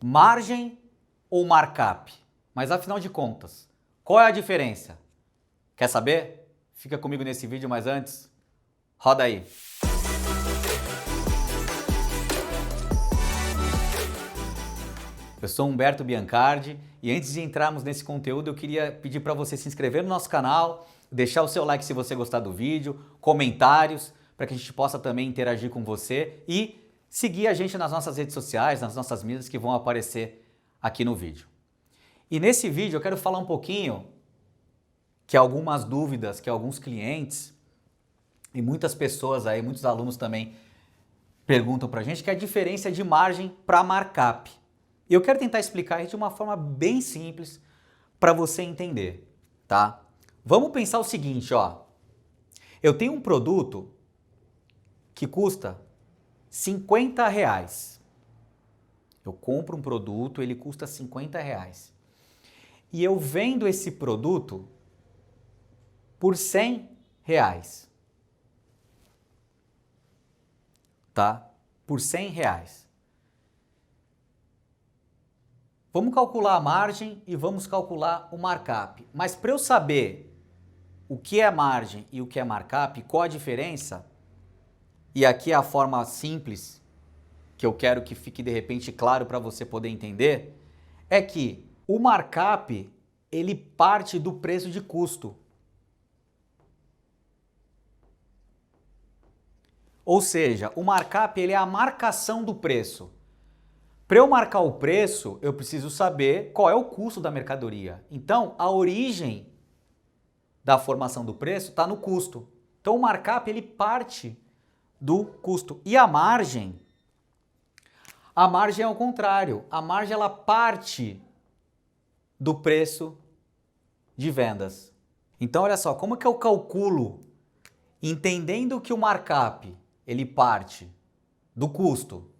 Margem ou markup? Mas afinal de contas, qual é a diferença? Quer saber? Fica comigo nesse vídeo, mas antes, roda aí. Eu sou Humberto Biancardi e antes de entrarmos nesse conteúdo eu queria pedir para você se inscrever no nosso canal, deixar o seu like se você gostar do vídeo, comentários para que a gente possa também interagir com você e seguir a gente nas nossas redes sociais, nas nossas mídias que vão aparecer aqui no vídeo. E nesse vídeo eu quero falar um pouquinho que algumas dúvidas que alguns clientes e muitas pessoas aí, muitos alunos também perguntam para a gente, que é a diferença de margem para markup. E eu quero tentar explicar isso de uma forma bem simples para você entender, tá? Vamos pensar o seguinte, ó. Eu tenho um produto que custa R$50. Eu compro um produto, ele custa R$50. E eu vendo esse produto por R$100. Tá? Por R$100. Vamos calcular a margem e vamos calcular o markup. Mas para eu saber o que é margem e o que é markup, qual a diferença, e aqui é a forma simples que eu quero que fique de repente claro para você poder entender, é que o markup ele parte do preço de custo. Ou seja, o markup ele é a marcação do preço. Para eu marcar o preço, eu preciso saber qual é o custo da mercadoria. Então, a origem da formação do preço está no custo. Então, o markup ele parte do custo. E a margem é ao contrário. A margem ela parte do preço de vendas. Então, olha só, como que eu calculo, entendendo que o markup ele parte do custo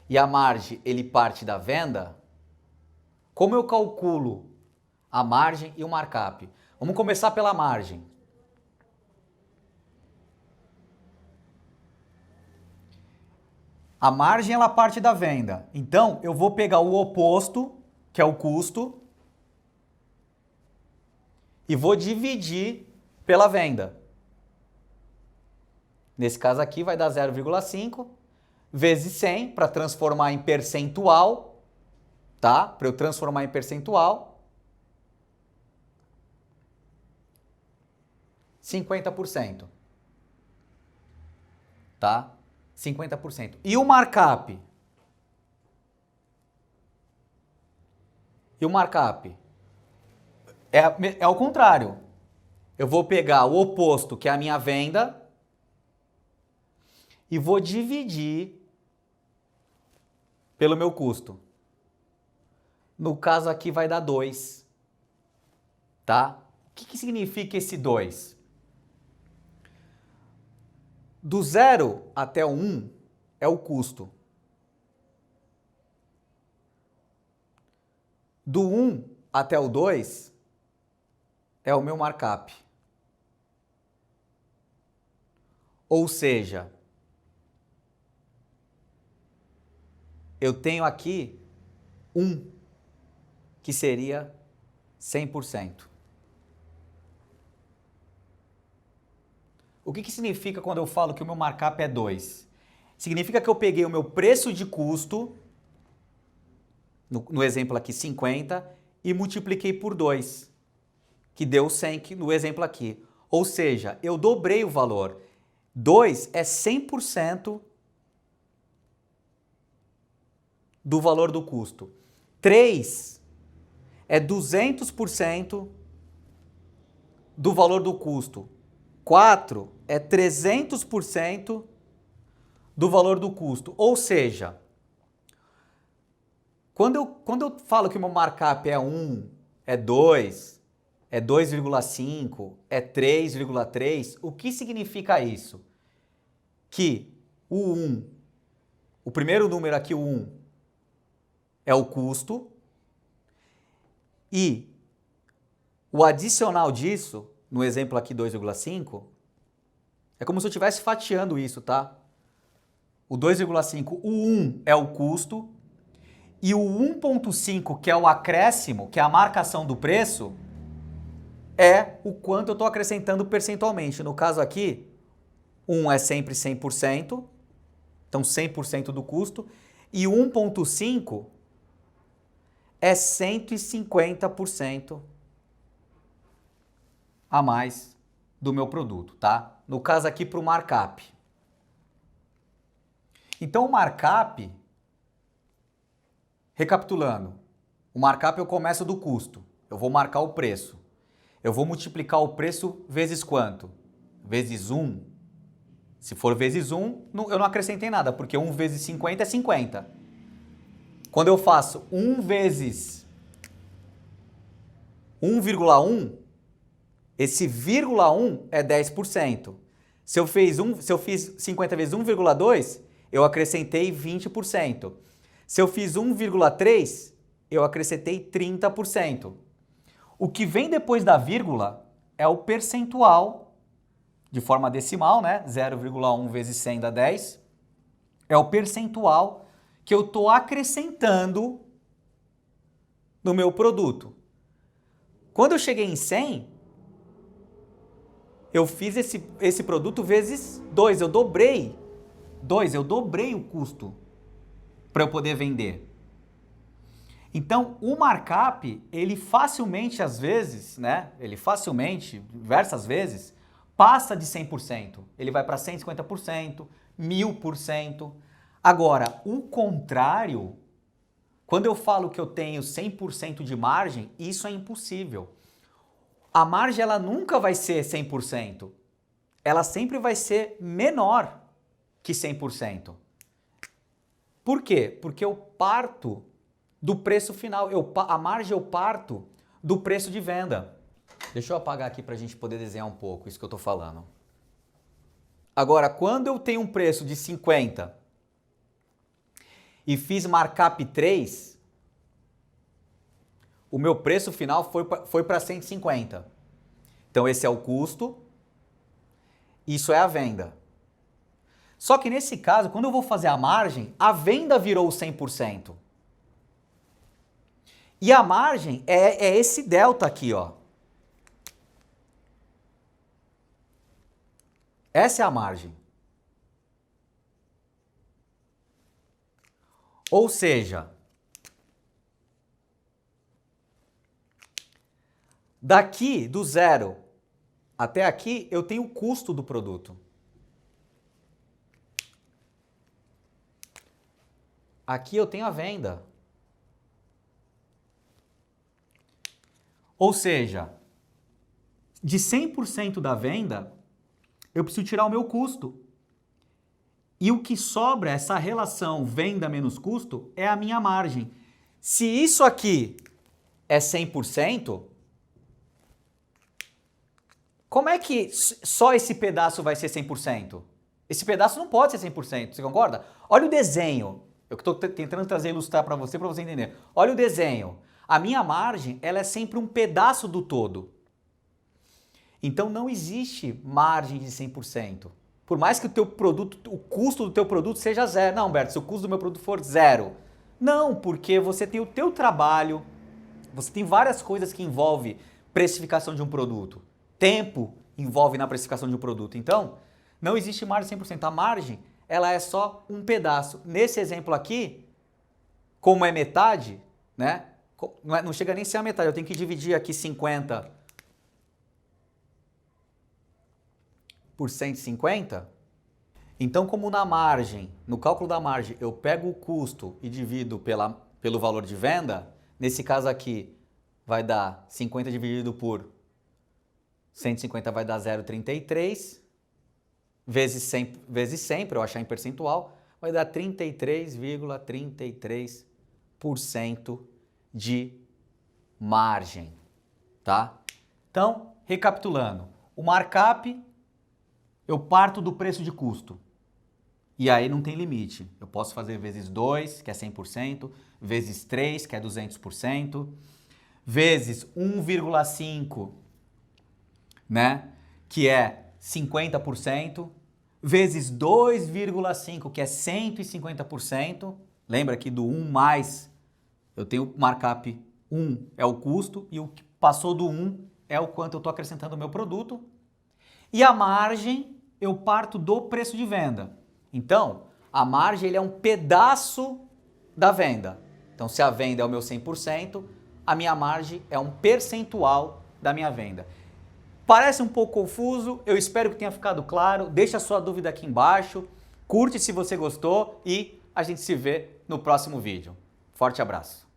e a margem ele parte da venda, como eu calculo a margem e o markup? Vamos começar pela margem. A margem ela parte da venda. Então, eu vou pegar o oposto, que é o custo, e vou dividir pela venda. Nesse caso aqui vai dar 0,5 vezes 100 para transformar em percentual, tá? Para eu transformar em percentual, 50%, tá? 50%. E o markup? E o markup? É ao contrário. Eu vou pegar o oposto, que é a minha venda, e vou dividir pelo meu custo. No caso aqui vai dar 2, tá? O que significa esse 2? Do 0 até o 1 é o custo. Do 1 até o 2 é o meu markup. Ou seja, eu tenho aqui 1, que seria 100%. O que significa quando eu falo que o meu markup é 2? Significa que eu peguei o meu preço de custo, no exemplo aqui 50, e multipliquei por 2, que deu 100 no exemplo aqui. Ou seja, eu dobrei o valor. 2 é 100% do valor do custo. 3 é 200% do valor do custo. 4 é 300% do valor do custo. Ou seja, quando eu falo que o meu markup é 1, é 2, é 2,5, é 3,3, o que significa isso? Que o 1, o primeiro número aqui, o 1, é o custo, e o adicional disso, no exemplo aqui 2,5, é como se eu estivesse fatiando isso, tá? o 2,5, o 1 é o custo, e o 1,5, que é o acréscimo, que é a marcação do preço, é o quanto eu estou acrescentando percentualmente. No caso aqui, 1 é sempre 100%, então 100% do custo, e o 1,5 é 150% a mais do meu produto, tá? No caso aqui para o markup. Então o markup, recapitulando, o markup eu começo do custo, eu vou marcar o preço. Eu vou multiplicar o preço vezes quanto? Vezes 1. Se for vezes 1, eu não acrescentei nada, porque 1 vezes 50 é 50. Quando eu faço 1 vezes 1,1, esse vírgula 1 é 10%. Se eu fiz 50 vezes 1,2, eu acrescentei 20%. Se eu fiz 1,3, eu acrescentei 30%. O que vem depois da vírgula é o percentual, de forma decimal, né? 0,1 vezes 100 dá 10. É o percentual que eu estou acrescentando no meu produto. Quando eu cheguei em 100, eu fiz esse produto vezes 2. Eu dobrei o custo para eu poder vender. Então, o markup, ele facilmente, às vezes, né? Ele facilmente, diversas vezes, passa de 100%. Ele vai para 150%, 1000%. Agora, o contrário, quando eu falo que eu tenho 100% de margem, isso é impossível. A margem, ela nunca vai ser 100%. Ela sempre vai ser menor que 100%. Por quê? Porque eu parto do preço final. A margem eu parto do preço de venda. Deixa eu apagar aqui para a gente poder desenhar um pouco isso que eu estou falando. Agora, quando eu tenho um preço de 50 e fiz markup 3, o meu preço final foi para 150. Então esse é o custo, isso é a venda. Só que nesse caso, quando eu vou fazer a margem, a venda virou 100%. E a margem é esse delta aqui, ó. Essa é a margem. Ou seja, daqui do 0 até aqui eu tenho o custo do produto. Aqui eu tenho a venda. Ou seja, de 100% da venda, eu preciso tirar o meu custo. E o que sobra, essa relação venda menos custo, é a minha margem. Se isso aqui é 100%, como é que só esse pedaço vai ser 100%? Esse pedaço não pode ser 100%, você concorda? Olha o desenho. Eu estou tentando ilustrar para você entender. Olha o desenho. A minha margem, ela é sempre um pedaço do todo. Então não existe margem de 100%. Por mais que o teu produto, o custo do teu produto seja zero. Não, Humberto, se o custo do meu produto for zero. Não, porque você tem o teu trabalho, você tem várias coisas que envolvem precificação de um produto. Tempo envolve na precificação de um produto. Então, não existe margem 100%. A margem, ela é só um pedaço. Nesse exemplo aqui, como é metade, né? Não chega nem a ser a metade, eu tenho que dividir aqui 50 por 150. Então, como na margem, no cálculo da margem, eu pego o custo e divido pelo valor de venda, nesse caso aqui vai dar 50 dividido por 150 vai dar 0,33, vezes 100, para eu achar em percentual, vai dar 33,33% de margem, tá? Então, recapitulando, o markup eu parto do preço de custo. E aí não tem limite. Eu posso fazer vezes 2, que é 100%, vezes 3, que é 200%, vezes 1,5, né, que é 50%, vezes 2,5, que é 150%. Lembra que do 1 mais, eu tenho markup 1 é o custo e o que passou do 1 é o quanto eu estou acrescentando no meu produto. E a margem, eu parto do preço de venda. Então, a margem ele é um pedaço da venda. Então, se a venda é o meu 100%, a minha margem é um percentual da minha venda. Parece um pouco confuso, eu espero que tenha ficado claro. Deixa a sua dúvida aqui embaixo, curte se você gostou e a gente se vê no próximo vídeo. Forte abraço!